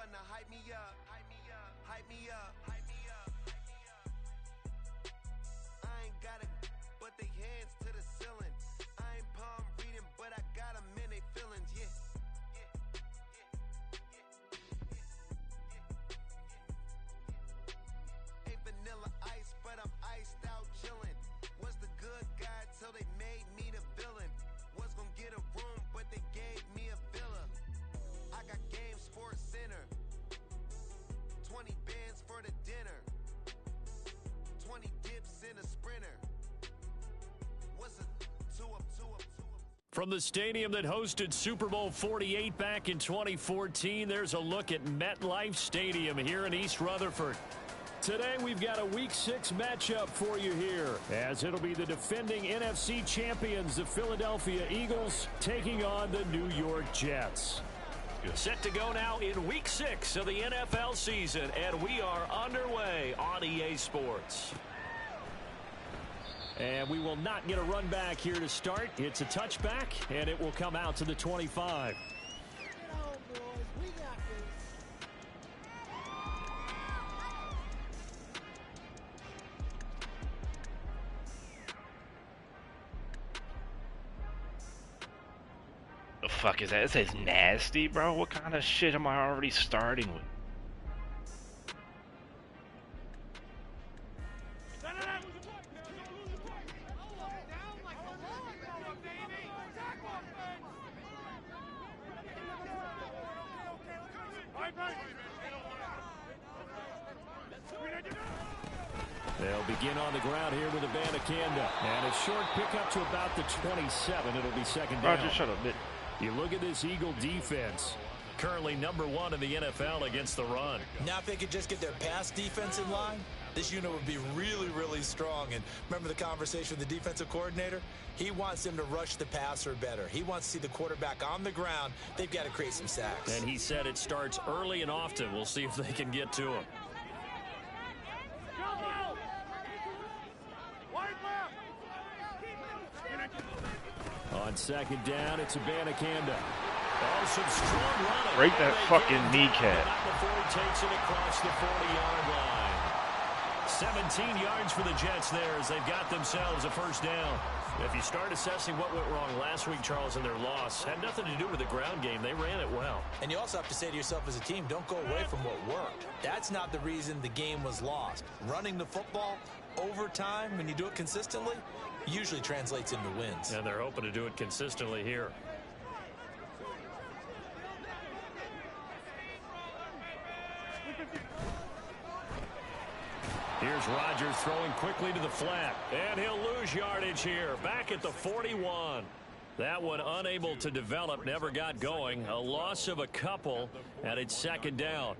wanna hype me up, hype me up, hype me up, hype me up, hype me up. I ain't gotta put they hands to the ceiling. I ain't palm reading, but I got them in they feelings, yeah. Ain't vanilla ice, but I'm iced out chillin'. Was the good guy till they made me the villain. Was gonna get a room, but they gave me a villa. I got Game Sports Center. 20 bands for the dinner. 20 dips in a sprinter. What's a 2-up, 2-up, 2-up? From the stadium that hosted Super Bowl 48 back in 2014, there's a look at MetLife Stadium here in East Rutherford. Today we've got a Week 6 matchup for you here, as it'll be the defending NFC champions, the Philadelphia Eagles, taking on the New York Jets. Set to go now in Week 6 of the NFL season, and we are underway on EA Sports. And we will not get a run back here to start. It's a touchback, and it will come out to the 25. The fuck is that? It says nasty, bro. What kind of shit am I already starting with? They'll begin on the ground here with Abanikanda. And a short pickup to about the 27. It'll be second down. Roger, shut up, bitch. You look at this Eagle defense. Currently #1 in the NFL against the run. Now if they could just get their pass defense in line, this unit would be really, really strong. And remember the conversation with the defensive coordinator? He wants them to rush the passer better. He wants to see the quarterback on the ground. They've got to create some sacks. And he said it starts early and often. We'll see if they can get to him. On second down, it's Abanikanda. Oh, some strong running. Break that fucking kneecap. Before he takes it across the 40-yard line. 17 yards for the Jets there as they've got themselves a first down. If you start assessing what went wrong last week, Charles, in their loss, had nothing to do with the ground game. They ran it well. And you also have to say to yourself as a team, don't go away from what worked. That's not the reason the game was lost. Running the football over time, when you do it consistently, usually translates into wins. And they're hoping to do it consistently here. Here's Rodgers throwing quickly to the flat. And he'll lose yardage here. Back at the 41. That one unable to develop, never got going. A loss of a couple, and it's second down.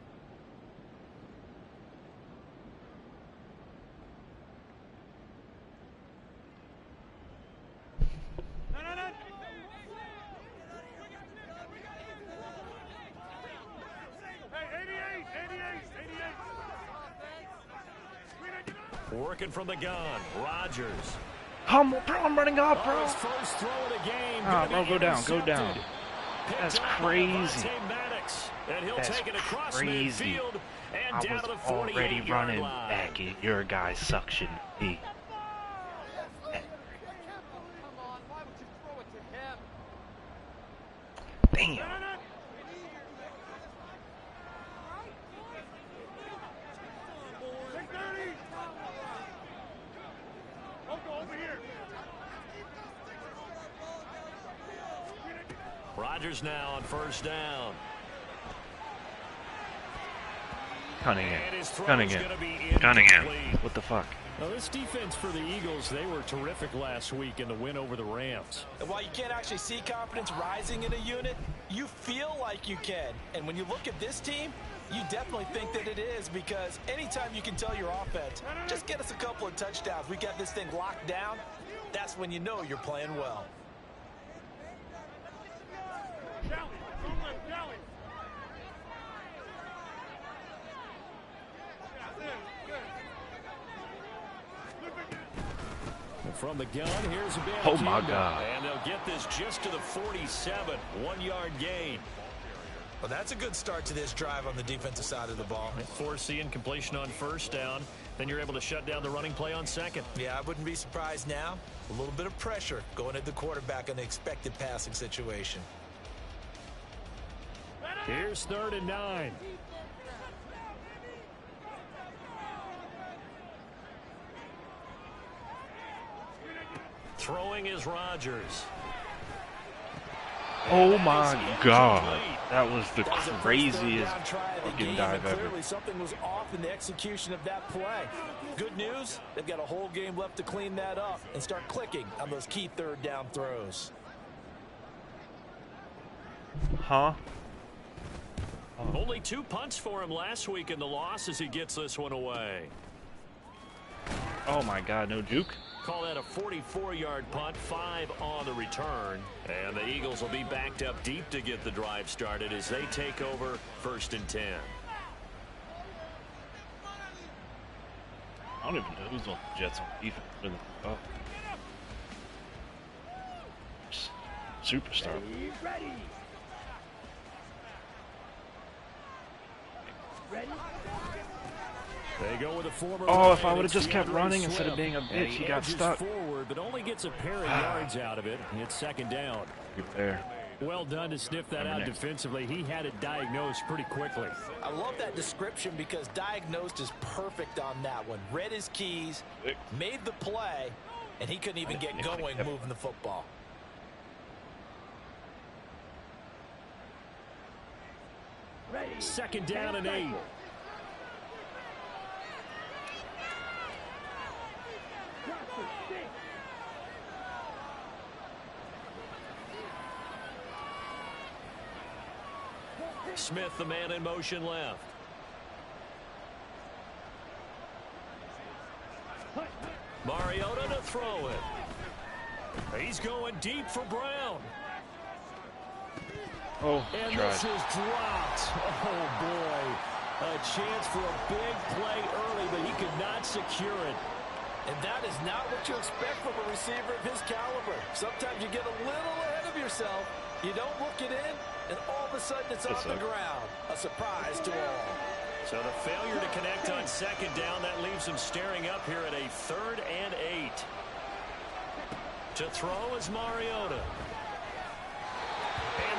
Working from the gun, Rodgers. Bro, I'm running up, bro. His first throw of the game. Bro, go down, go down. That's crazy. And he'll take it across crazy. Midfield and I down was to the already 48-yard running line. back at your guy's suction knee. Damn. Rodgers now on first down. Cunningham. What the fuck? Now this defense for the Eagles, they were terrific last week in the win over the Rams. And while you can't actually see confidence rising in a unit, you feel like you can. And when you look at this team, you definitely think that it is, because anytime you can tell your offense, just get us a couple of touchdowns, we got this thing locked down, that's when you know you're playing well. From the gun, here's a big Oh my God. And they'll get this just to the 47. 1-yard gain. Well, that's a good start to this drive on the defensive side of the ball. Force the incompletion on first down. Then you're able to shut down the running play on second. Yeah, I wouldn't be surprised now. A little bit of pressure going at the quarterback in the expected passing situation. Here's 3rd and 9. Throwing is Rodgers. Oh my God, that was the craziest fucking dive ever. Clearly something was off in the execution of that play. Good news, they've got a whole game left to clean that up and start clicking on those key 3rd down throws. Huh? Only 2 punts for him last week in the loss as he gets this one away. Oh my God, no juke. Call that a 44-yard punt, 5 on the return. And the Eagles will be backed up deep to get the drive started as they take over 1st and 10. I don't even know who's on the Jets on defense. Really. Oh. Superstar. Ready. They go with a former Oh, if I would have just kept running instead of being a bitch, he got stuck. Forward, but only gets a pair of yards out of it. It's 2nd down. Good there. Well done to sniff that out defensively. He had it diagnosed pretty quickly. I love that description because diagnosed is perfect on that one. Read his keys, made the play, and he couldn't even get going moving the football. Ready. 2nd down and 8. Smith, the man in motion left. Mariota to throw it. He's going deep for Brown. Oh, and this is dropped. Oh, boy. A chance for a big play early, but he could not secure it. And that is not what you expect from a receiver of his caliber. Sometimes you get a little ahead of yourself. You don't look it in, and all of a sudden it's off the ground. A surprise to all. So the failure to connect on 2nd down, that leaves him staring up here at a 3rd and 8. To throw is Mariota.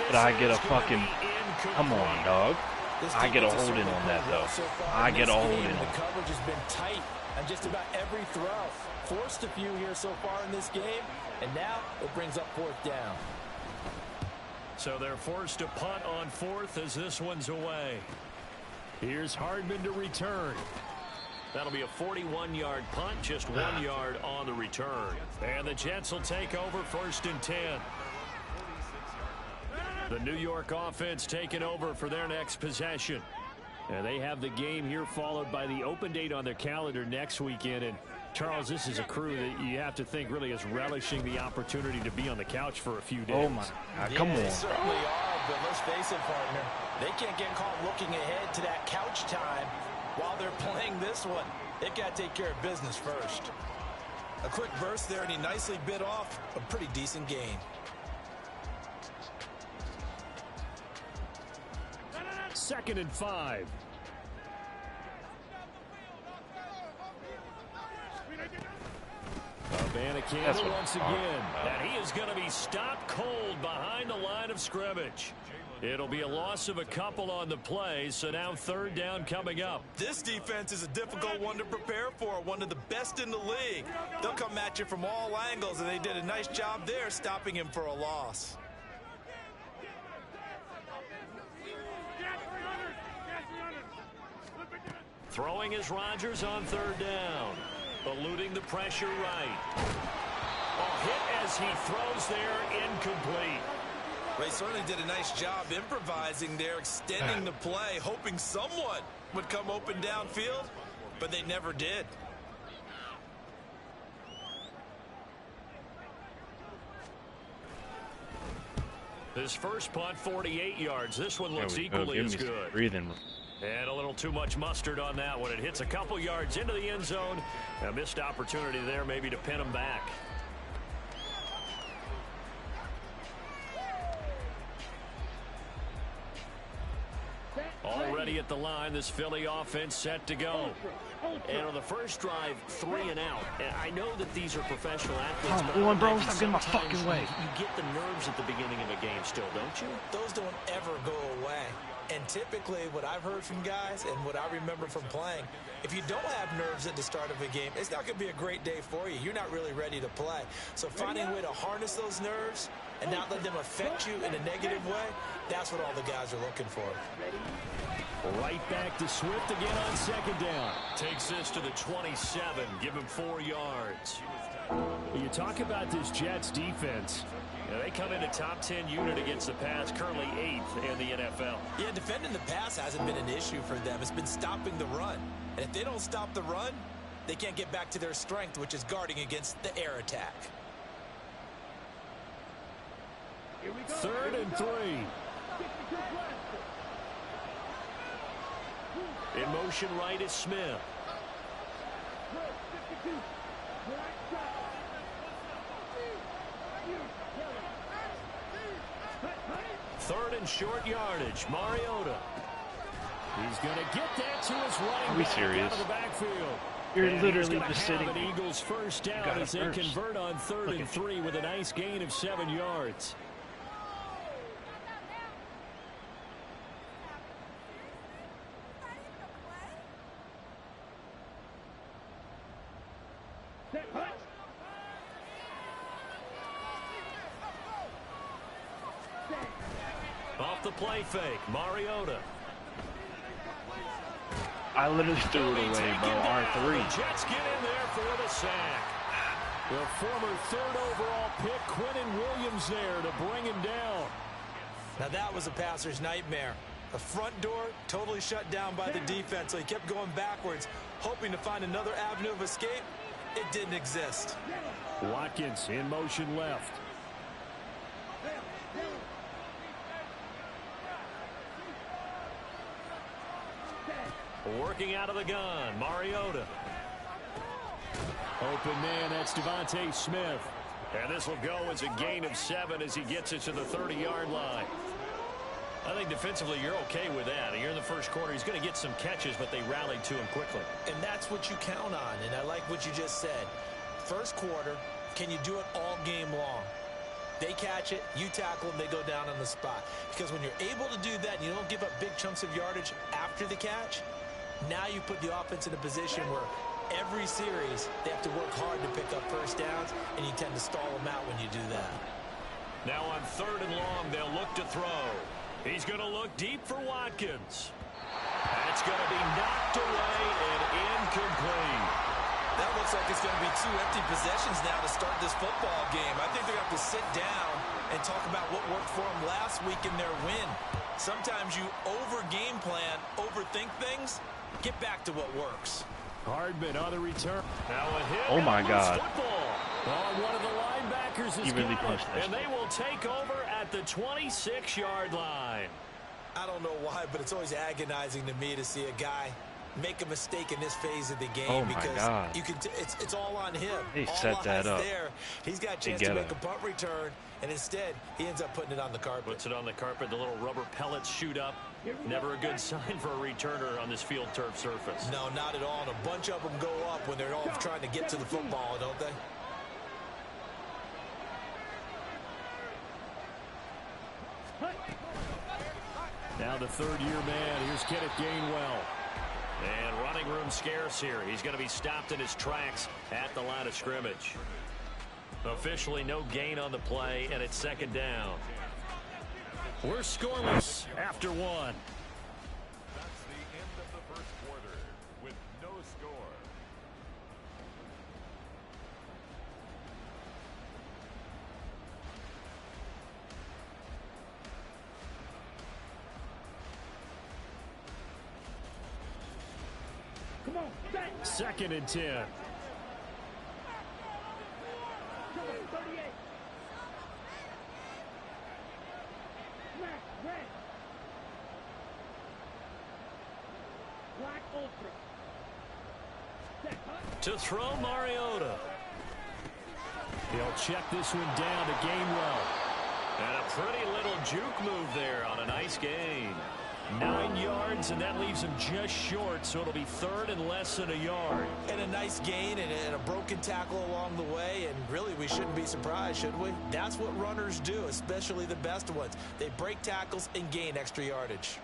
But I get a fucking... Come on, dog. I get a hold in on that, though. I get a hold in on it. The coverage has been tight on just about every throw. Forced a few here so far in this game, and now it brings up 4th down. So they're forced to punt on 4th as this one's away. Here's Hardman to return. That'll be a 41-yard punt, just 1 yard on the return. And the Jets will take over 1st and 10. The New York offense taking over for their next possession. And they have the game here followed by the open date on their calendar next weekend. And Charles, this is a crew that you have to think really is relishing the opportunity to be on the couch for a few days. Oh, my God. Come on. They certainly are, but let's face it, partner. They can't get caught looking ahead to that couch time while they're playing this one. They've got to take care of business first. A quick burst there, and he nicely bit off a pretty decent gain. 2nd and 5. Abanikanda once again. And he is going to be stopped cold behind the line of scrimmage. It'll be a loss of a couple on the play, so now 3rd down coming up. This defense is a difficult one to prepare for, one of the best in the league. They'll come at you from all angles, and they did a nice job there stopping him for a loss. Throwing is Rodgers on 3rd down. Eluding the pressure right. A hit as he throws there, incomplete. They certainly did a nice job improvising there, extending the play, hoping someone would come open downfield, but they never did. This first punt, 48 yards. This one looks equally as good. Breathing. And a little too much mustard on that one. It hits a couple yards into the end zone. A missed opportunity there maybe to pin him back. ready at the line. This Philly offense set to go. And on the first drive, 3 and out. And I know that these are professional athletes. Come on, bro. Stop getting my fucking way. You get the nerves at the beginning of a game still, don't you? Those don't ever go away. And typically what I've heard from guys and what I remember from playing, if you don't have nerves at the start of a game, it's not going to be a great day for you. You're not really ready to play. So finding a way to harness those nerves and not let them affect you in a negative way, that's what all the guys are looking for. Right back to Swift again on second down. Takes this to the 27. Give him 4 yards. You talk about this Jets defense. They come in a top 10 unit against the pass, currently 8th in the NFL. Yeah, defending the pass hasn't been an issue for them. It's been stopping the run. And if they don't stop the run, they can't get back to their strength, which is guarding against the air attack. 3rd and 3. In motion right is Smith. Third and short yardage. Mariota. He's going to get that to his running Are we back serious? out of the backfield. You're And literally he's just gonna sitting. have an Eagles first down got it as they first. convert on 3rd and 3 with a nice gain of 7 yards. Off the play fake, Mariota. I literally threw it away, bro. R3. The Jets get in there for the sack. The former 3rd overall pick, Quentin Williams, there to bring him down. Now that was a passer's nightmare. The front door totally shut down by the defense, so he kept going backwards, hoping to find another avenue of escape. It didn't exist. Watkins in motion left. Working out of the gun, Mariota. Open man, that's Devontae Smith. And this will go as a gain of 7 as he gets it to the 30-yard line. I think defensively you're okay with that. You're in the first quarter. He's going to get some catches, but they rallied to him quickly. And that's what you count on, and I like what you just said. First quarter, can you do it all game long? They catch it, you tackle them, they go down on the spot. Because when you're able to do that and you don't give up big chunks of yardage after the catch, now you put the offense in a position where every series they have to work hard to pick up first downs, and you tend to stall them out when you do that. Now on 3rd and long, they'll look to throw. He's going to look deep for Watkins. That's going to be knocked away and incomplete. That looks like it's going to be 2 empty possessions now to start this football game. I think they're going to have to sit down and talk about what worked for them last week in their win. Sometimes you over-game plan, overthink things. Get back to what works. Hardman on the return. Now a hit. Oh my God. Oh, one of the linebackers is He really got punched it, that and they will take over at the 26-yard line. I don't know why, but it's always agonizing to me to see a guy make a mistake in this phase of the game. Oh my because God. you can it's all on him. He all set that eyes up. there. He's got a chance to make a punt return, and instead he ends up putting it on the carpet. Puts it on the carpet. The little rubber pellets shoot up. Never a good sign for a returner on this field turf surface. No, not at all. And a bunch of them go up when they're all trying to get to the football, don't they? Now the 3rd-year man. Here's Kenneth Gainwell. And running room scarce here. He's going to be stopped in his tracks at the line of scrimmage. Officially no gain on the play, and it's 2nd down. We're scoreless after 1. That's the end of the first quarter with no score. Come on, 2nd and 10. Come on, 38. Smack, red. Black ultra. Set, hut. To throw, Mariota. He'll check this one down to Gainwell. And a pretty little juke move there on a nice gain. 9 yards, and that leaves him just short, so it'll be third and less than a yard. And a nice gain and a broken tackle along the way, and really we shouldn't be surprised, should we? That's what runners do, especially the best ones. They break tackles and gain extra yardage.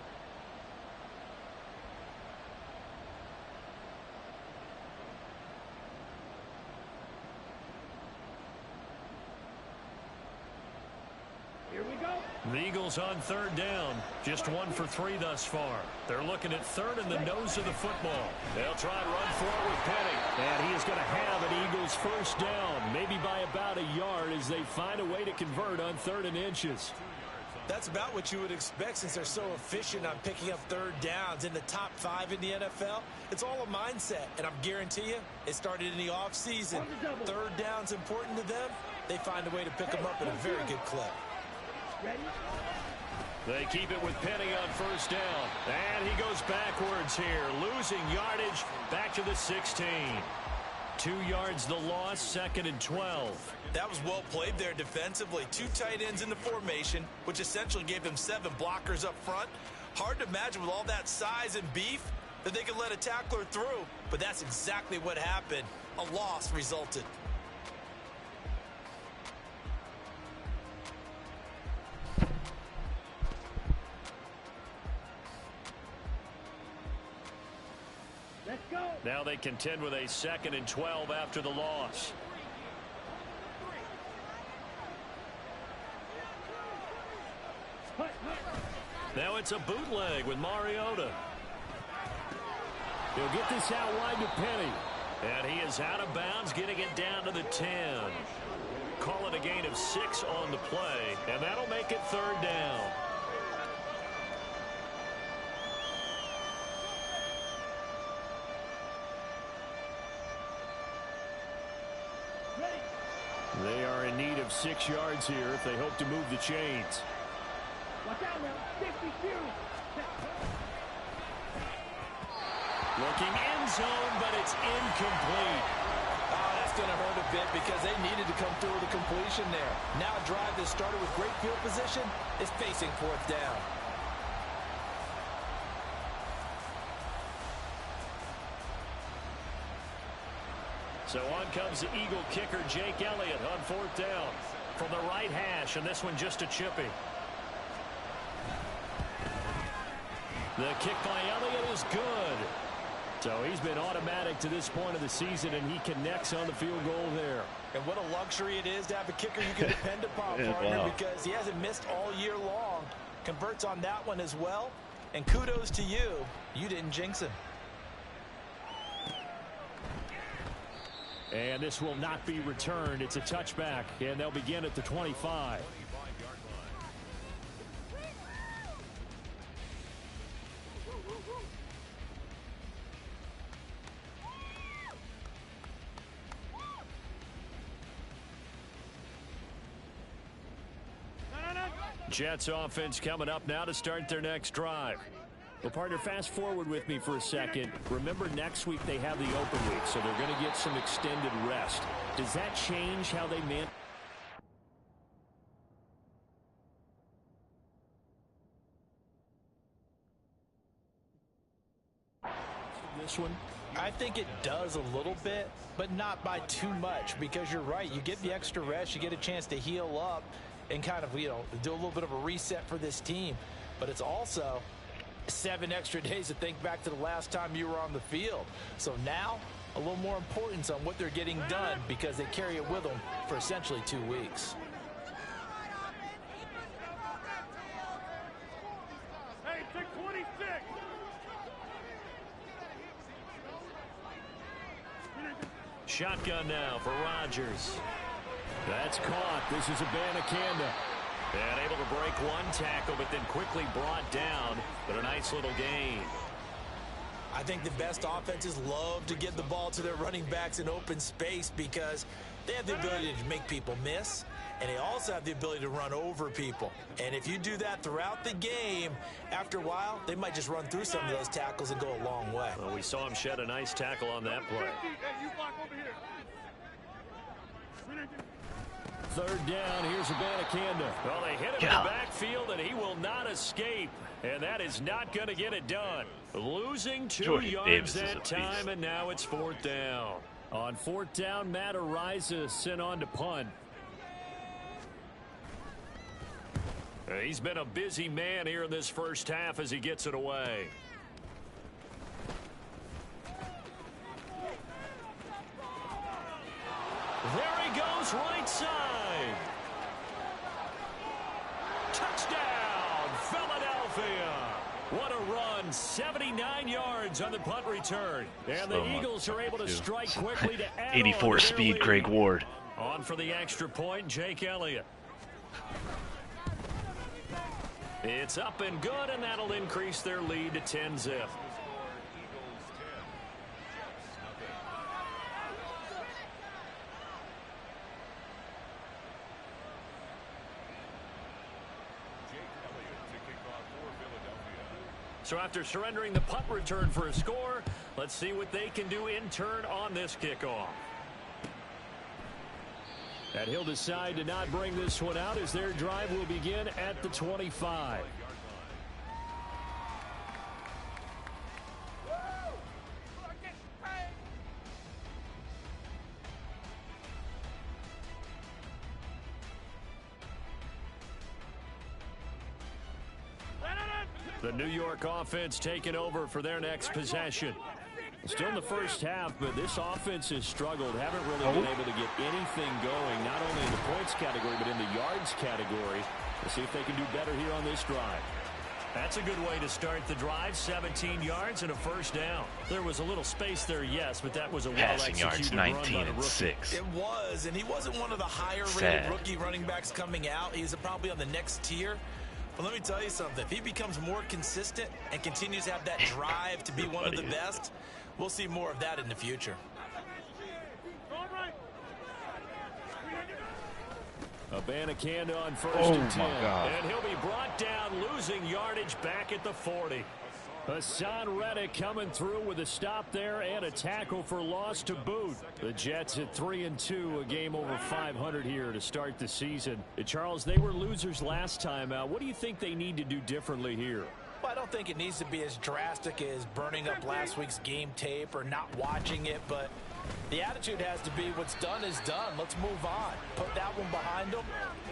Here we go. The Eagles on third down. Just 1 for 3 thus far. They're looking at third in the nose of the football. They'll try and run for it with Penny. And he is going to have an Eagles first down, maybe by about a yard as they find a way to convert on 3rd and inches. That's about what you would expect since they're so efficient on picking up third downs in the top 5 in the NFL. It's all a mindset, and I'm guarantee you it started in the offseason. Third down's important to them. They find a way to pick them up at a very good clip. Ready? They keep it with Penny on first down. And he goes backwards here, losing yardage back to the 16. 2 yards the loss, 2nd and 12. That was well played there defensively. 2 tight ends in the formation, which essentially gave them 7 blockers up front. Hard to imagine with all that size and beef that they could let a tackler through, but that's exactly what happened. A loss resulted. Let's go. Now they contend with a 2nd and 12 after the loss. Hut, hut. Now it's a bootleg with Mariota. He'll get this out wide to Penny. And he is out of bounds, getting it down to the 10. Call it a gain of 6 on the play, and that'll make it third down. They are in need of 6 yards here if they hope to move the chains. Watch out now. 52. Looking end zone, but it's incomplete. Oh, that's going to hurt a bit because they needed to come through with a completion there. Now a drive that started with great field position is facing 4th down. So on comes the Eagle kicker, Jake Elliott, on 4th down from the right hash, and this one just a chippy. The kick by Elliott is good. So he's been automatic to this point of the season, and he connects on the field goal there. And what a luxury it is to have a kicker you can depend upon, partner, wow. because he hasn't missed all year long. Converts on that one as well. And kudos to you. You didn't jinx him. And this will not be returned. It's a touchback, and they'll begin at the 25. Jets offense coming up now to start their next drive. Well, partner, fast forward with me for a second. Remember, next week they have the open week, so they're going to get some extended rest. Does that change how they manage this one? I think it does a little bit, but not by too much, because you're right. You get the extra rest, you get a chance to heal up and kind of, do a little bit of a reset for this team. But it's also 7 extra days to think back to the last time you were on the field. So now, a little more importance on what they're getting done because they carry it with them for essentially 2 weeks. Hey, 626. Shotgun now for Rodgers. That's caught. This is Abanikanda. And able to break one tackle, but then quickly brought down. But a nice little gain. I think the best offenses love to get the ball to their running backs in open space because they have the ability to make people miss, and they also have the ability to run over people. And if you do that throughout the game, after a while, they might just run through some of those tackles and go a long way. Well, we saw him shed a nice tackle on that play. Hey, you block over here. third down. Here's Abanikanda. Well, they hit him in the backfield, and he will not escape. And that is not going to get it done. Losing 2 yards that time, and now it's fourth down. On fourth down, Matt Ariza sent on to punt. He's been a busy man here in this first half as he gets it away. There he goes, right side. Touchdown, Philadelphia. What a run, 79 yards on the punt return. And the Eagles are able to strike quickly to add 84 speed, Craig Ward. On for the extra point, Jake Elliott. It's up and good, and that'll increase their lead to 10-zip. So after surrendering the punt return for a score, let's see what they can do in turn on this kickoff. And he'll decide to not bring this one out as their drive will begin at the 25. The New York offense taking over for their next possession. Still in the first half, but this offense has struggled. Haven't really been able to get anything going, not only in the points category, but in the yards category. Let's see if they can do better here on this drive. That's a good way to start the drive. 17 yards and a first down. There was a little space there, yes, but that was a passing yards, 19 and 6. It was, and he wasn't one of the higher-rated rookie running backs coming out. He's probably on the next tier. But let me tell you something. If he becomes more consistent and continues to have that drive to be one of the best, we'll see more of that in the future. Abanikanda on first and 10. And he'll be brought down, losing yardage back at the 40. Hassan Reddick coming through with a stop there and a tackle for loss to boot. The Jets at 3-2, a game over 500 here to start the season. Charles, they were losers last time out. What do you think they need to do differently here? Well, I don't think it needs to be as drastic as burning up last week's game tape or not watching it, but the attitude has to be what's done is done. Let's move on. Put that one behind them,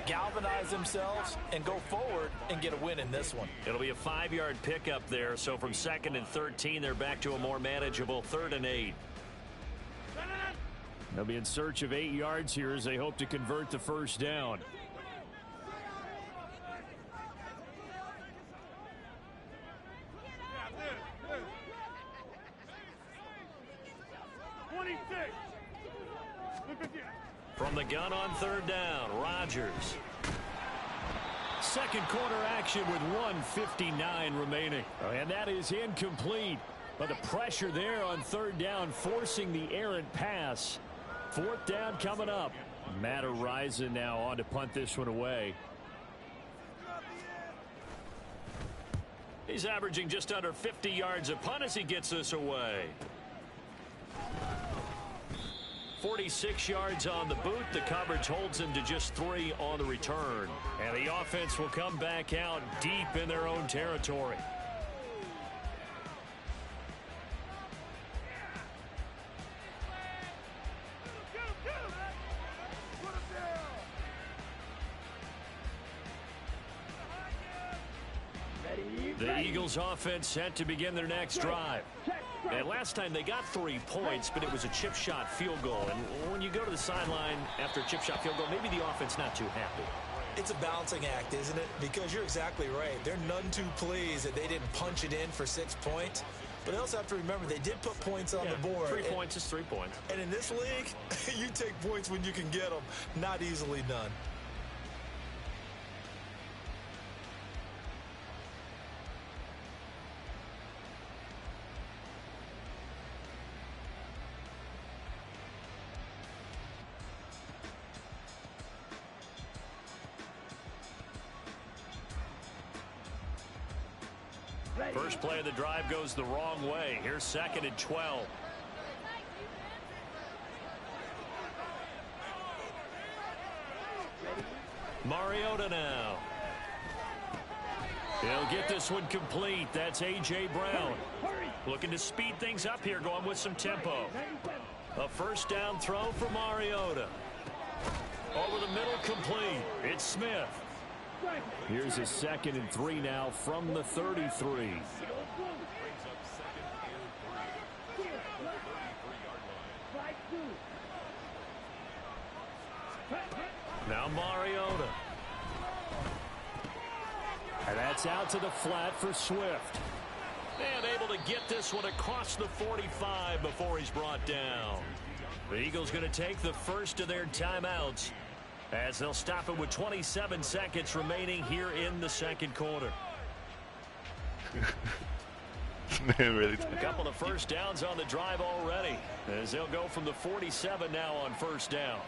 galvanize themselves, and go forward and get a win in this one. It'll be a 5-yard pickup there, so from 2nd and 13, they're back to a more manageable 3rd and 8. They'll be in search of 8 yards here as they hope to convert the first down. From the gun on 3rd down, Rodgers. Second quarter action with 1:59 remaining. And that is incomplete. But the pressure there on 3rd down, forcing the errant pass. 4th down coming up. Matt Ariza now on to punt this one away. He's averaging just under 50 yards a punt as he gets this away. 46 yards on the boot. The coverage holds him to just 3 on the return. And the offense will come back out deep in their own territory. The Eagles offense set to begin their next drive. And last time they got 3 points, but it was a chip shot field goal. And when you go to the sideline after a chip shot field goal, maybe the offense not too happy. It's a balancing act, isn't it? Because you're exactly right. They're none too pleased that they didn't punch it in for 6 points. But they also have to remember they did put points on the board. 3 points is 3 points. And in this league, you take points when you can get them. Not easily done. First play of the drive goes the wrong way. Here's 2nd and 12. Mariota now. He'll get this one complete. That's A.J. Brown. Looking to speed things up here, going with some tempo. A first down throw for Mariota. Over the middle, complete. It's Smith. Here's a 2nd and 3 now from the 33. Now Mariota. And that's out to the flat for Swift. And able to get this one across the 45 before he's brought down. The Eagles going to take the first of their timeouts as they'll stop it with 27 seconds remaining here in the second quarter. Really a couple of first downs on the drive already as they'll go from the 47 now on first down.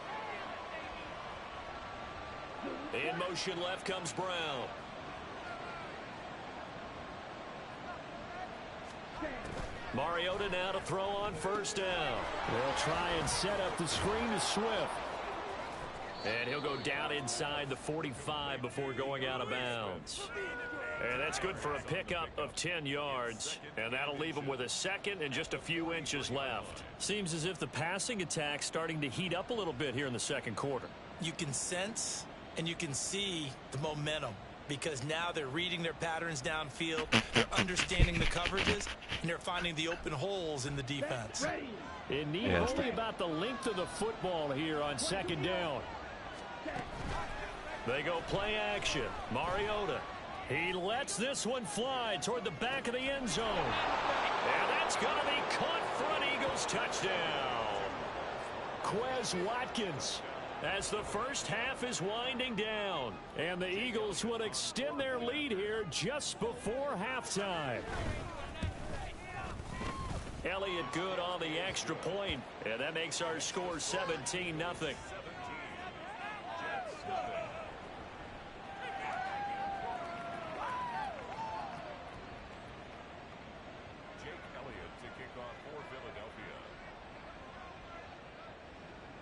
In motion left comes Brown. Mariota now to throw on first down. They'll try and set up the screen to Swift. And he'll go down inside the 45 before going out of bounds. And that's good for a pickup of 10 yards. And that'll leave him with a 2nd and just a few inches left. Seems as if the passing attack's starting to heat up a little bit here in the second quarter. You can sense and you can see the momentum, because now they're reading their patterns downfield, they're understanding the coverages, and they're finding the open holes in the defense. It needs only about the length of the football here on second down. They go play action. Mariota. He lets this one fly toward the back of the end zone. And that's going to be caught for an Eagles touchdown. Quez Watkins. As the first half is winding down. And the Eagles would extend their lead here just before halftime. Elliott good on the extra point. And that makes our score 17-0.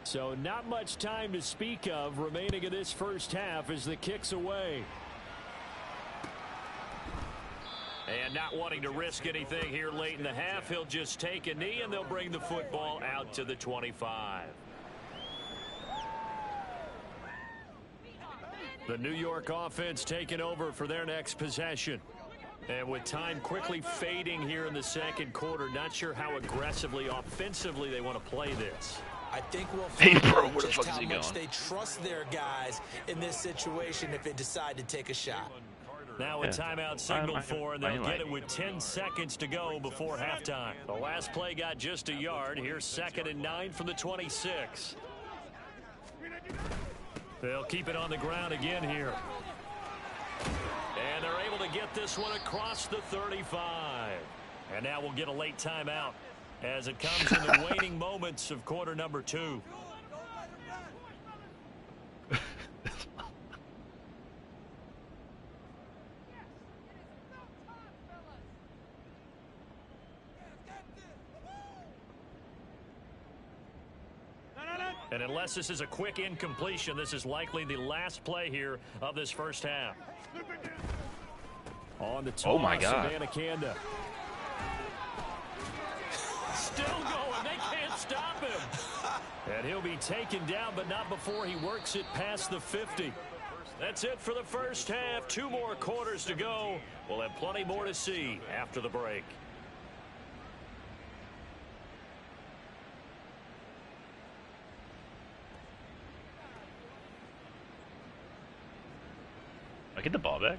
So not much time to speak of remaining in this first half as the kick's away. And not wanting to risk anything here late in the half, he'll just take a knee and they'll bring the football out to the 25. The New York offense taking over for their next possession. And with time quickly fading here in the second quarter, not sure how aggressively, offensively they want to play this. I think we'll find out just how much they trust their guys in this situation if they decide to take a shot. Now a timeout signaled for, and they'll get it with 10 seconds to go before halftime. The last play got just a yard. Here's 2nd and 9 from the 26. They'll keep it on the ground again here. And they're able to get this one across the 35. And now we'll get a late timeout as it comes in the waning moments of quarter number 2. And unless this is a quick incompletion, this is likely the last play here of this first half. On the toss, oh my God. Kanda. Still going. They can't stop him. And he'll be taken down, but not before he works it past the 50. That's it for the first half. 2 more quarters to go. We'll have plenty more to see after the break. I get the ball back?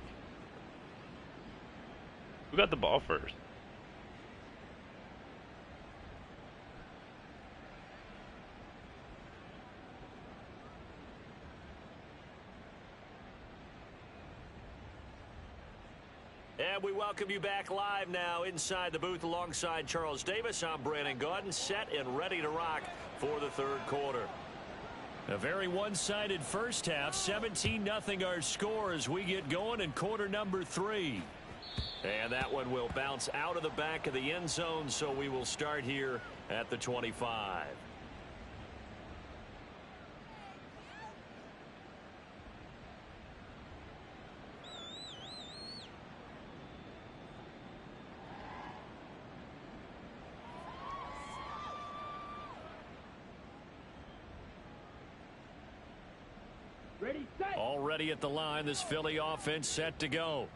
Who got the ball first? And we welcome you back live now inside the booth alongside Charles Davis. I'm Brandon Gaudin, set and ready to rock for the third quarter. A very one-sided first half, 17-0 our score as we get going in quarter number 3. And that one will bounce out of the back of the end zone, so we will start here at the 25. Already at the line, this Philly offense set to go.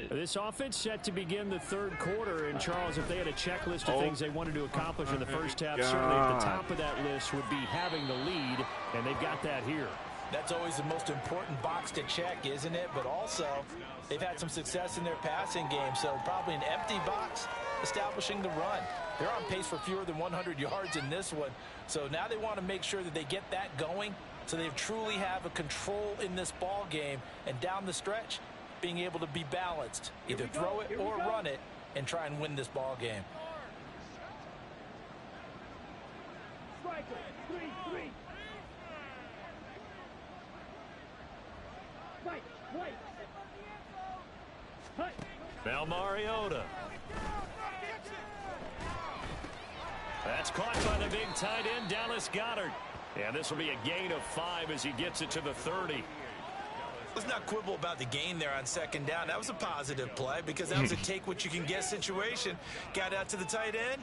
This offense set to begin the third quarter. And, Charles, if they had a checklist of things they wanted to accomplish in the first half, certainly at the top of that list would be having the lead, and they've got that here. That's always the most important box to check, isn't it? But also, they've had some success in their passing game, so probably an empty box establishing the run. They're on pace for fewer than 100 yards in this one, so now they want to make sure that they get that going so they truly have a control in this ball game, and down the stretch, being able to be balanced, either throw it or run it, and try and win this ball game. Now Mariota. That's caught by the big tight end, Dallas Goedert. And this will be a gain of 5 as he gets it to the 30. Let's not quibble about the gain there on second down. That was a positive play because that was a take-what-you-can-get situation. Got out to the tight end.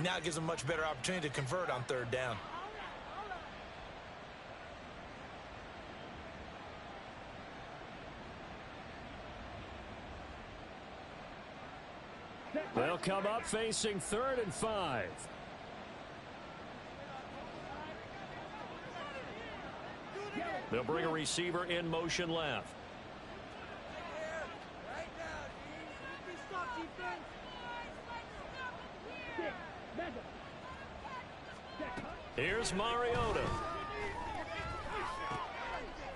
Now it gives a much better opportunity to convert on third down. They'll come up facing 3rd and 5. They'll bring a receiver in motion left. Here's Mariota.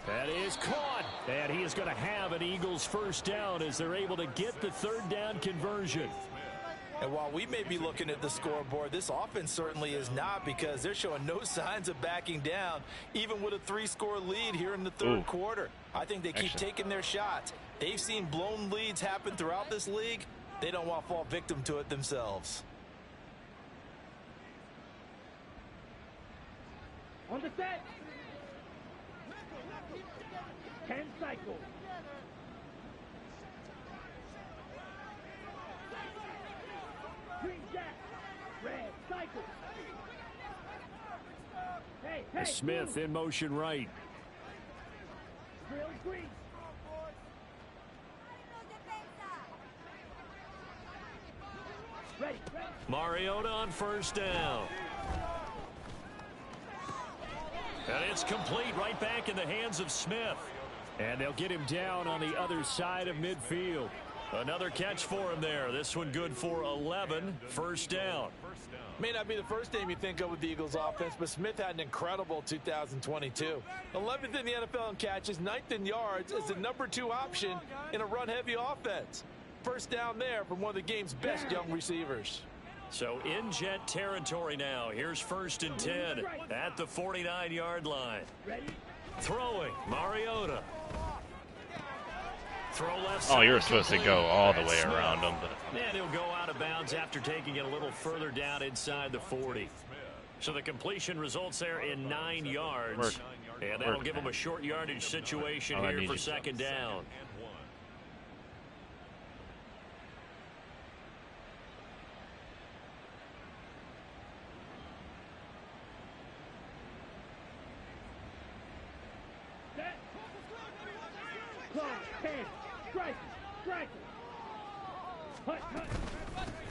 That is caught. And he is going to have an Eagles first down as they're able to get the third down conversion. And while we may be looking at the scoreboard, this offense certainly is not, because they're showing no signs of backing down, even with a 3-score lead here in the third quarter. I think they keep taking their shots. They've seen blown leads happen throughout this league. They don't want to fall victim to it themselves. On the set. 10 cycles. Green jack. Red cycle. Hey, Smith in motion right. Real green. Ready. Mariota on first down. And it's complete, right back in the hands of Smith. And they'll get him down on the other side of midfield. Another catch for him there. This one good for 11. First down. May not be the first name you think of with the Eagles offense, but Smith had an incredible 2022. 11th in the NFL in catches, 9th in yards, as the #2 option in a run-heavy offense. First down there from one of the game's best young receivers. So in Jet territory now. Here's 1st and 10 at the 49-yard line. Throwing, Mariota. Throw left side. Oh, you're supposed to go all the way around him. And he'll go out of bounds after taking it a little further down inside the 40. So the completion results there in 9 yards. And that'll give him a short yardage situation here for second down.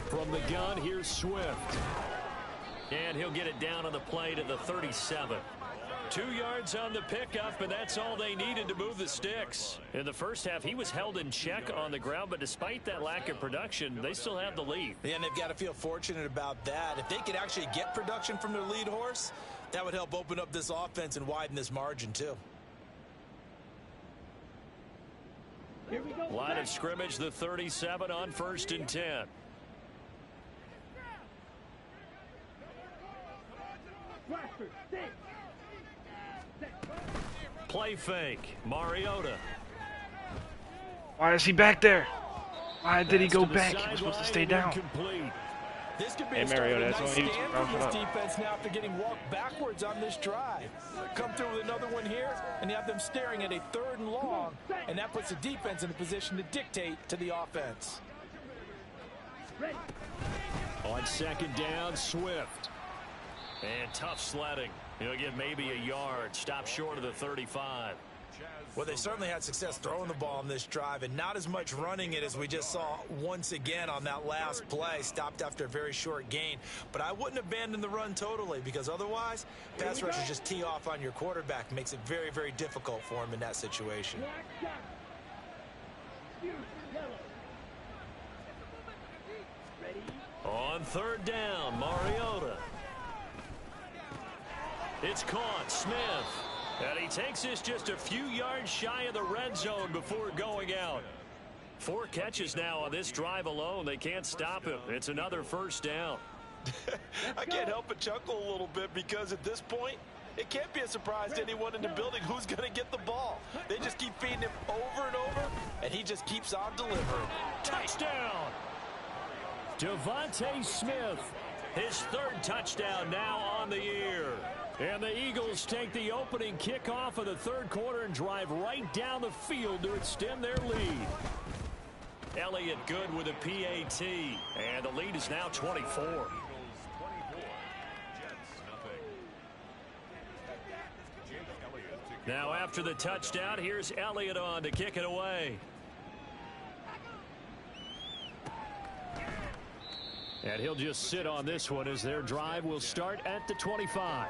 From the gun, here's Swift. And he'll get it down on the play to the 37. 2 yards on the pickup, and that's all they needed to move the sticks. In the first half, he was held in check on the ground, but despite that lack of production, they still have the lead. Yeah, and they've got to feel fortunate about that. If they could actually get production from their lead horse, that would help open up this offense and widen this margin, too. Line of scrimmage, the 37 on 1st and 10. Play fake, Mariota. Why is he back there? Why did he go back? He was supposed to stay down. This could be a nice stand from this defense now after getting walked backwards on this drive. Come through with another one here, and you have them staring at a 3rd and long, and that puts the defense in a position to dictate to the offense. On second down, Swift. And tough sledding. He'll get maybe a yard. Stop short of the 35. Well, they certainly had success throwing the ball on this drive and not as much running it as we just saw once again on that last play. Stopped after a very short gain. But I wouldn't abandon the run totally, because otherwise, pass rushers just tee off on your quarterback. Makes it very, very difficult for him in that situation. On third down, Mariota. It's caught, Smith. And he takes this just a few yards shy of the red zone before going out. 4 catches now on this drive alone. They can't stop him. It's another first down. I can't help but chuckle a little bit, because at this point, it can't be a surprise to anyone in the building who's going to get the ball. They just keep feeding him over and over, and he just keeps on delivering. Touchdown! Devontae Smith, his 3rd touchdown now on the year. And the Eagles take the opening kickoff of the 3rd quarter and drive right down the field to extend their lead. Elliott good with a PAT, and the lead is now 24. Now after the touchdown, here's Elliott on to kick it away. And he'll just sit on this one as their drive will start at the 25.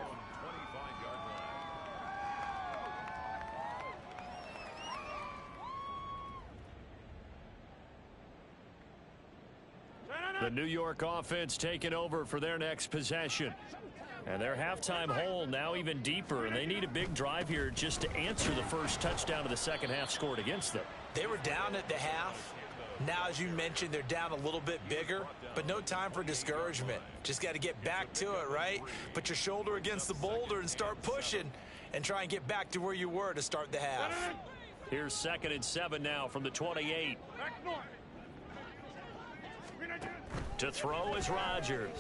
The New York offense taking over for their next possession. And their halftime hole now even deeper, and they need a big drive here just to answer the first touchdown of the second half scored against them. They were down at the half. Now, as you mentioned, they're down a little bit bigger, but no time for discouragement. Just got to get back to it, right? Put your shoulder against the boulder and start pushing and try and get back to where you were to start the half. Here's 2nd and 7 now from the 28. To throw is Rodgers.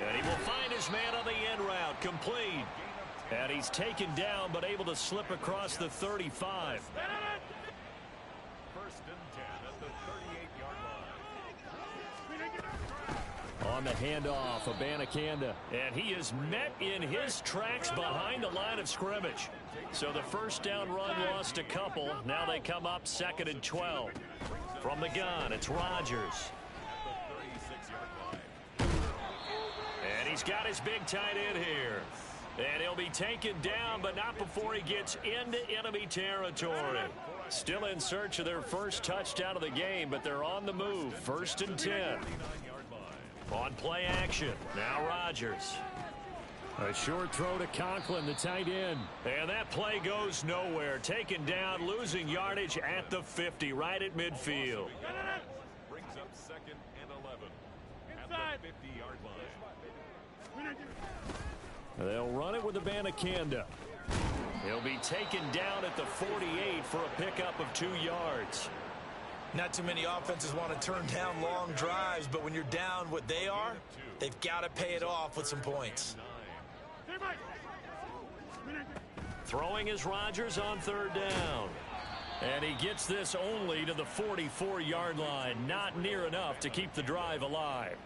And he will find his man on the end route, complete. And he's taken down, but able to slip across the 35. First and 10 at the 38-yard line. On the handoff, Abanikanda. And he is met in his tracks behind the line of scrimmage. So the first down run lost a couple. Now they come up 2nd and 12. From the gun, it's Rodgers. And he's got his big tight end here. And he'll be taken down, but not before he gets into enemy territory. Still in search of their first touchdown of the game, but they're on the move. 1st and 10. On play action, now Rodgers. A short throw to Conklin, the tight end. And that play goes nowhere. Taken down, losing yardage at the 50, right at midfield. Brings up 2nd and 11 at the 50-yard line. They'll run it with Abanikanda. He'll be taken down at the 48 for a pickup of 2 yards. Not too many offenses want to turn down long drives, but when you're down what they are, they've got to pay it off with some points. Throwing is Rodgers on 3rd down. And he gets this only to the 44-yard line. Not near enough to keep the drive alive.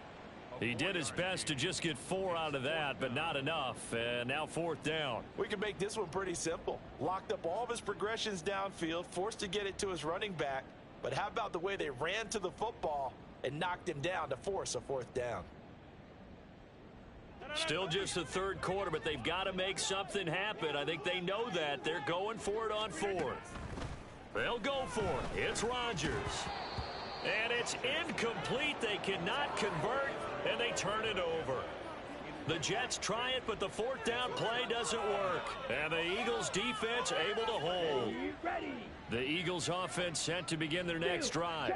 He did his best to just get 4 out of that, but not enough. And now 4th down. We can make this one pretty simple. Locked up all of his progressions downfield, forced to get it to his running back. But how about the way they ran to the football and knocked him down to force a 4th down? Still just the 3rd quarter, but they've got to make something happen. I think they know that. They're going for it on 4th. They'll go for it. It's Rodgers. And it's incomplete. They cannot convert, and they turn it over. The Jets try it, but the 4th down play doesn't work. And the Eagles defense able to hold. The Eagles offense set to begin their next drive.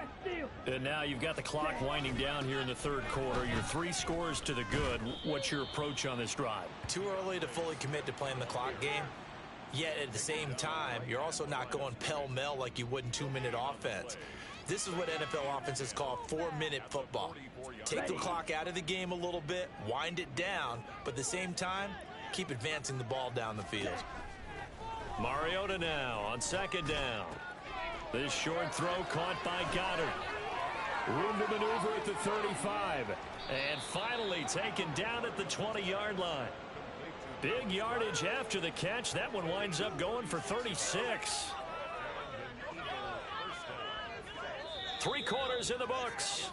And now you've got the clock winding down here in the 3rd quarter. You're 3 scores to the good. What's your approach on this drive? Too early to fully commit to playing the clock game. Yet at the same time, you're also not going pell-mell like you would in 2-minute offense. This is what NFL offenses call 4-minute football. Take the clock out of the game a little bit, wind it down, but at the same time, keep advancing the ball down the field. Mariota now on 2nd down. This short throw caught by Goddard. Room to maneuver at the 35. And finally taken down at the 20-yard line. Big yardage after the catch. That one winds up going for 36. 3 quarters in the books.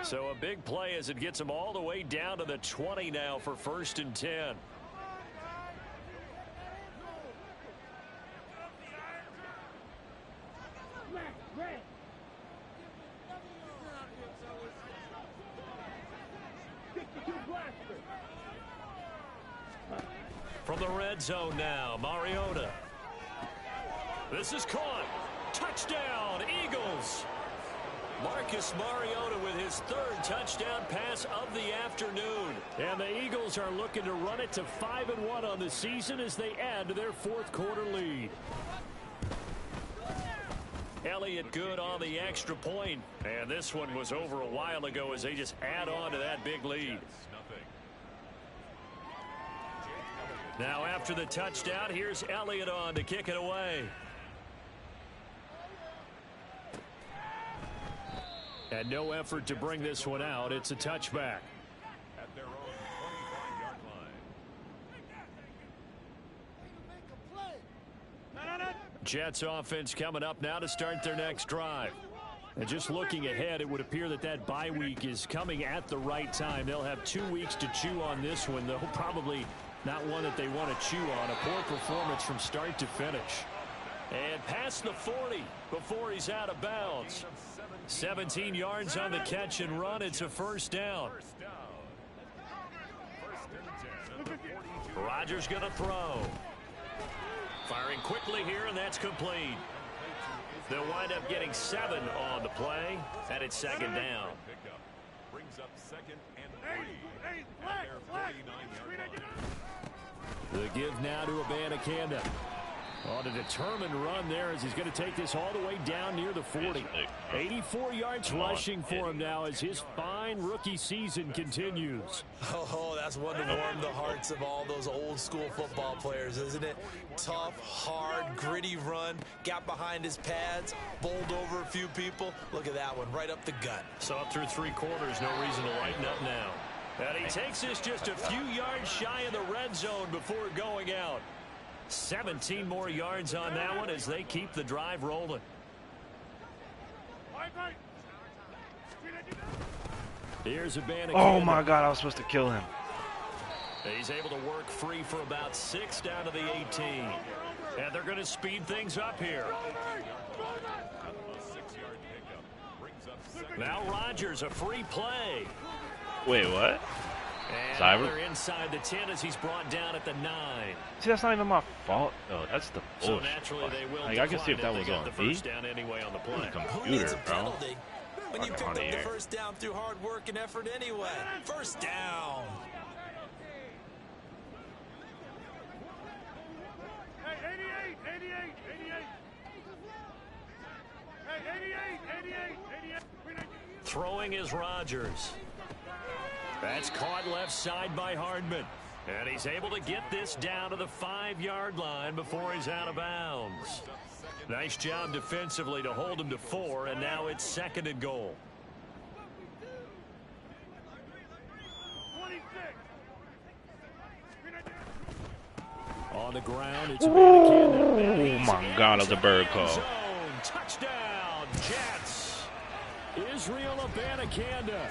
So a big play as it gets them all the way down to the 20 now for 1st and 10. From the red zone now, Mariota. This is caught. Touchdown, Eagles. Marcus Mariota with his 3rd touchdown pass of the afternoon. And the Eagles are looking to run it to 5-1 on the season as they add to their 4th quarter lead. Elliott good on the extra point. And this one was over a while ago as they just add on to that big lead. Now after the touchdown, here's Elliott on to kick it away. And no effort to bring this one out. It's a touchback. At their own 25-yard line. Jets offense coming up now to start their next drive. And just looking ahead, it would appear that that bye week is coming at the right time. They'll have 2 weeks to chew on this one, though probably not one that they want to chew on. A poor performance from start to finish. And past the 40 before he's out of bounds. 17 yards on the catch and run. It's a 1st down. Rodgers going to throw. Firing quickly here, and that's complete. They'll wind up getting 7 on the play, and it's 2nd down. Brings up 2nd and 3 at their 49-yard line. The give now to Abanikanda. On a determined run there as he's going to take this all the way down near the 40. 84 yards rushing for him now as his fine rookie season continues. Oh, that's one to warm the hearts of all those old school football players, isn't it? Tough, hard, gritty run. Got behind his pads, bowled over a few people. Look at that one, right up the gut. So up through 3 quarters, no reason to lighten up now. And he takes this just a few yards shy of the red zone before going out. 17 more yards on that one as they keep the drive rolling. Here's Abanikanda. Oh my God, I was supposed to kill him. He's able to work free for about 6 down to the 18. And they're going to speed things up here. Now Rodgers, a free play. Wait, what? And they're inside the 10 as he's brought down at the 9. See, that's not even my fault. No, that's the bullshit. So naturally they will I can see if that was on the first down anyway on the play. Computer, bro. When you picked up the 1st down through hard work and effort anyway. 1st down. Hey, 88. Hey, 88. Throwing is Rodgers. That's caught left side by Hardman. And he's able to get this down to the 5-yard line before he's out of bounds. Nice job defensively to hold him to 4, and now it's 2nd and goal. On the ground, it's Oh my God, that's a bird call. Touchdown, Jets. Israel Abanikanda.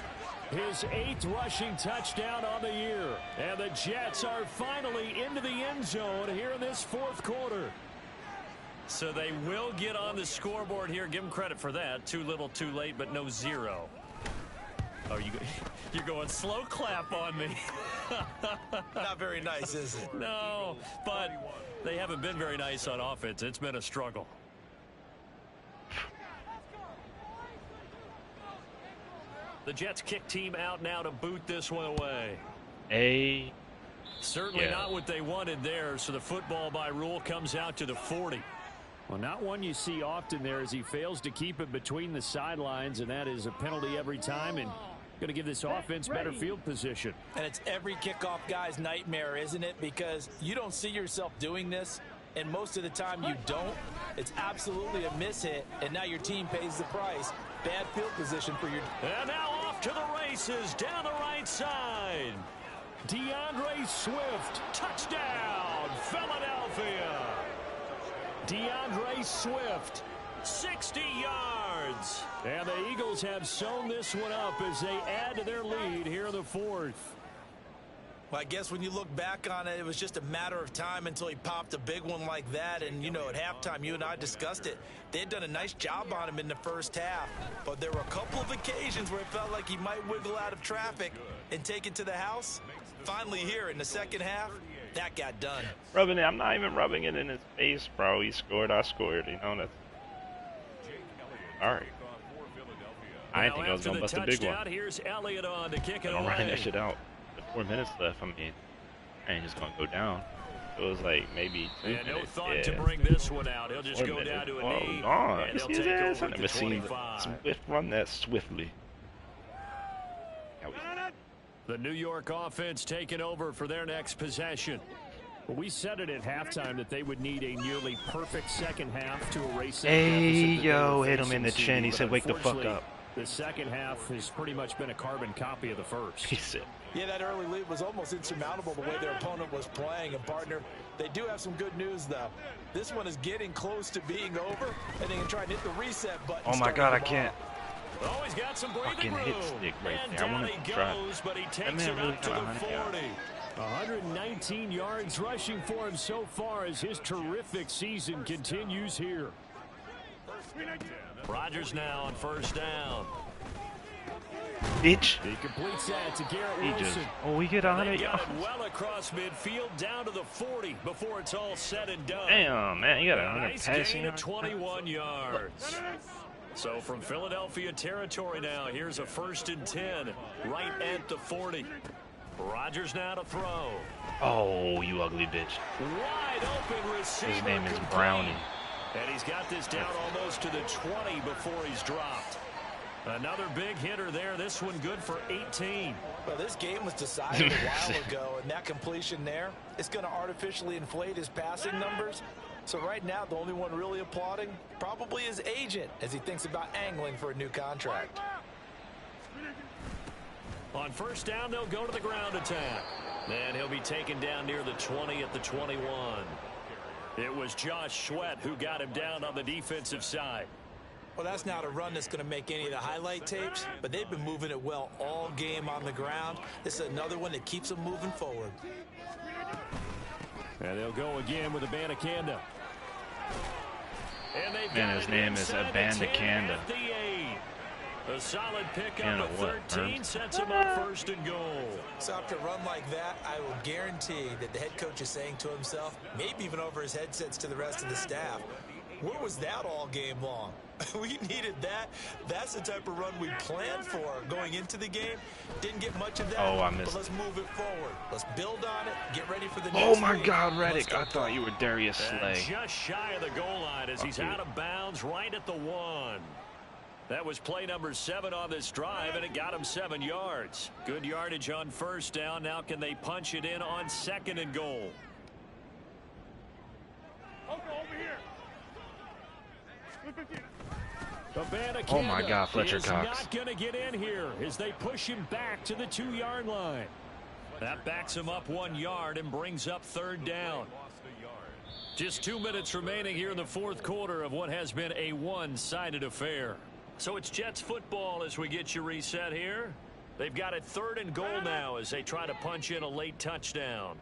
His 8th rushing touchdown on the year. And the Jets are finally into the end zone here in this 4th quarter. So they will get on the scoreboard here. Give them credit for that. Too little, too late, but no 0. Oh, you're going slow clap on me. Not very nice, is it? No, but they haven't been very nice on offense. It's been a struggle. The Jets kick team out now to boot this one away. Certainly not what they wanted there, so the football by rule comes out to the 40. Well, not one you see often there as he fails to keep it between the sidelines, and that is a penalty every time. And Going to give this offense better field position. And it's every kickoff guy's nightmare, isn't it? Because you don't see yourself doing this, and most of the time you don't. It's absolutely a mishit, and now your team pays the price. Bad field position for your... And now off to the races down the right side. DeAndre Swift, touchdown, Philadelphia. DeAndre Swift, 60 yards. And the Eagles have sewn this one up as they add to their lead here in the fourth. Well, I guess when you look back on it, it was just a matter of time until he popped a big one like that. And, you know, at halftime, you and I discussed it. They had done a nice job on him in the first half. But there were a couple of occasions where it felt like he might wiggle out of traffic and take it to the house. Finally here in the second half, that got done. Rubbing it. I'm not even rubbing it in his face, bro. He scored. I scored. You know, that's... All right. I didn't think I was going to bust a big one. Here's Elliott on to kick it I'm running away. that shit out. With 4 minutes left, I mean, I ain't just going to go down. It was like maybe 2 minutes. No thought to bring this one out. He'll just go down to a knee. And he'll take over I've never seen Swift run that swiftly. The New York offense taking over for their next possession. We said it at halftime that they would need a nearly perfect second half to erase that deficit. Yo, hit him in the chin. He said, wake the fuck up. The second half has pretty much been a carbon copy of the first. He said. Yeah, that early lead was almost insurmountable the way their opponent was playing. And, partner, they do have some good news, though. This one is getting close to being over, and they can try and hit the reset button. Oh, my God, I can't. Oh, he's got some breathing room. Fucking hit stick right and there. I down want he to try. goes, but he takes it up to the 40. 119 yards rushing for him so far as his terrific season continues here. Rodgers now on first down. Bitch. He completes that to Garrett Wilson. Oh, we get 100 yards. Well across midfield down to the 40 before it's all said and done. Damn, man, you got 100 nice passing gain of 21 yards. So from Philadelphia territory now, here's a 1st and 10 right at the 40. Rodgers now to throw. Oh, you ugly bitch. Wide open receiver. His name is Brownie. And he's got this down almost to the 20 before he's dropped. Another big hitter there. This one good for 18. Well, this game was decided a while ago, and that completion there is going to artificially inflate his passing numbers. So right now, the only one really applauding probably his agent as he thinks about angling for a new contract. On first down, they'll go to the ground attack. And he'll be taken down near the 20 at the 21. It was Josh Sweat who got him down on the defensive side. Well, that's not a run that's going to make any of the highlight tapes, but they've been moving it well all game on the ground. This is another one that keeps them moving forward. And they'll go again with Abanikanda. And his name is Abanikanda. A solid pickup at 13 sets him up 1st and goal. So after a run like that, I will guarantee that the head coach is saying to himself, maybe even over his headsets to the rest of the staff, where was that all game long? We needed that. That's the type of run we planned for going into the game. Didn't get much of that. Oh, I missed but let's move it forward. Let's build on it. Get ready for the next Oh, my week. God, Reddick. I thought you were Darius Slay. Just shy of the goal line as he's out of bounds right at the 1. That was play number 7 on this drive, and it got him 7 yards. Good yardage on first down. Now can they punch it in on 2nd and goal? Over here. Oh my God, Fletcher Cox. Not going to get in here as they push him back to the 2-yard line. That backs him up 1 yard and brings up 3rd down. Just 2 minutes remaining here in the 4th quarter of what has been a one-sided affair. So it's Jets football as we get you reset here. They've got it 3rd and goal now as they try to punch in a late touchdown.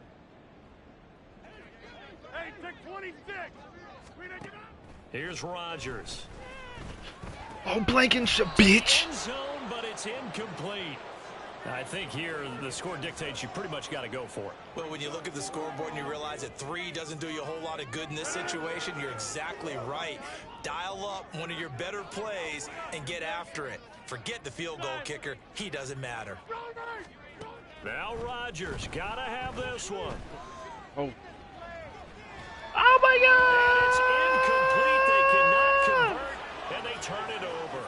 Hey, take 26. Here's Rodgers. Oh, Blankenship, bitch. End zone, but it's incomplete. I think here the score dictates you pretty much got to go for it. Well, when you look at the scoreboard and you realize that 3 doesn't do you a whole lot of good in this situation, you're exactly right. Dial up one of your better plays and get after it. Forget the field goal kicker. He doesn't matter. Now Rodgers got to have this one. Oh. Oh, my God. And it's incomplete. They cannot convert, and they turn it over.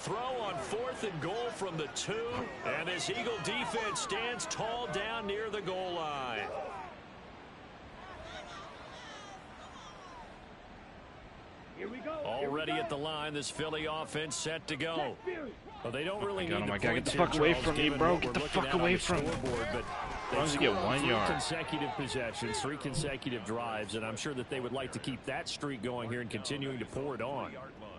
throw on 4th and goal from the 2. And this Eagle defense stands tall down near the goal line. Here we go. Already at the line, this Philly offense set to go. Well, they don't really need my to God, get the fuck away from me, bro. Get the fuck away from me. As long as you get 1 yard. 3 consecutive possessions, 3 consecutive drives, and I'm sure that they would like to keep that streak going here and continuing to pour it on.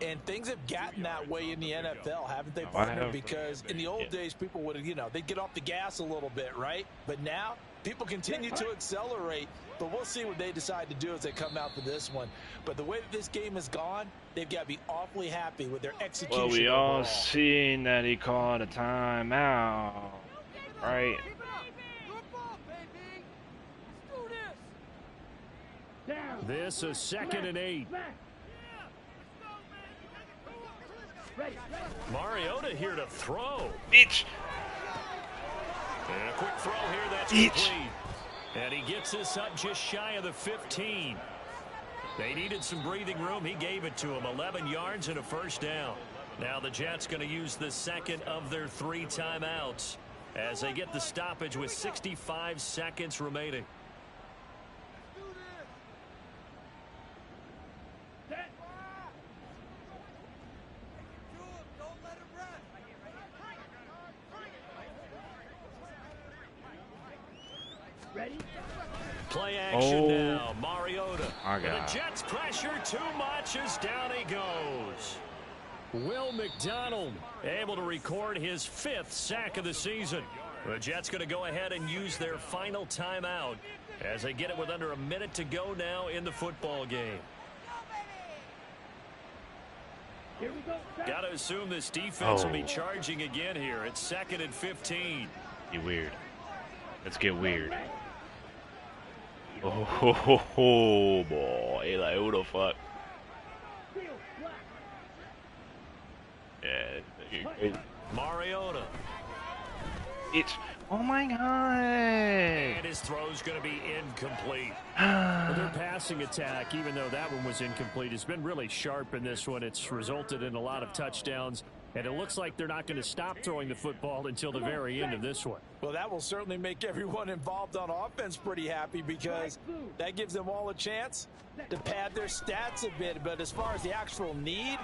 And things have gotten that way in the NFL, haven't they, partner? Because in the old days, people would, they'd get off the gas a little bit, right? But now, people continue to accelerate. But we'll see what they decide to do as they come out for this one. But the way that this game has gone, they've got to be awfully happy with their execution. Well, we all seen that he called a timeout, right? This is 2nd and 8. Mariota here to throw. Each. And a quick throw here, that's complete. And he gets this up just shy of the 15. They needed some breathing room. He gave it to him. 11 yards and a first down. Now the Jets going to use the second of their 3 timeouts as they get the stoppage with 65 seconds remaining. Play action now. Mariota. The Jets pressure too much as down he goes. Will McDonald able to record his 5th sack of the season. The Jets going to go ahead and use their final timeout as they get it with under a minute to go now in the football game. Got to assume this defense will be charging again here. It's 2nd and 15. Be weird. Let's get weird. Oh boy, like who the fuck? Yeah, Mariota. It's oh my God. And his throw's going to be incomplete. Well, their passing attack, even though that one was incomplete, has been really sharp in this one. It's resulted in a lot of touchdowns. And it looks like they're not going to stop throwing the football until the very end of this one. Well, that will certainly make everyone involved on offense pretty happy because that gives them all a chance to pad their stats a bit. But as far as the actual need,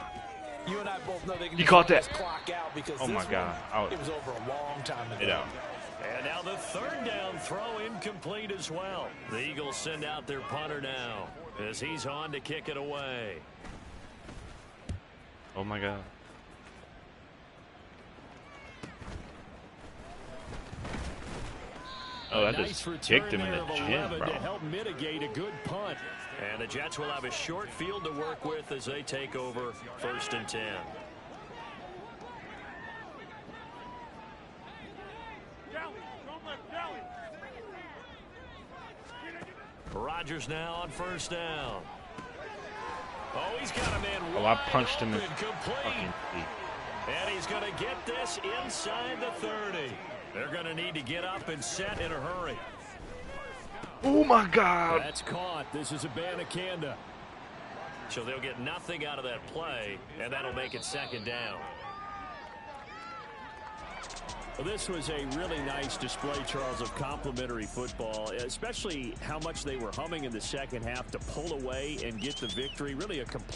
you and I both know they can caught that clock out because oh my God. It was over a long time ago. And now the 3rd down throw incomplete as well. The Eagles send out their punter now as he's on to kick it away. Oh my God. Oh, that just kicked him in the chin, bro. To help mitigate a good punt. And the Jets will have a short field to work with as they take over 1st and 10. Rodgers now on 1st down. Oh, he's got a man. Oh, I punched him in the fucking feet. And he's going to get this inside the 30. They're going to need to get up and set in a hurry. Oh, my God. That's caught. This is Abanikanda. So they'll get nothing out of that play, and that'll make it 2nd down. Well, this was a really nice display, Charles, of complimentary football, especially how much they were humming in the second half to pull away and get the victory. Really a complete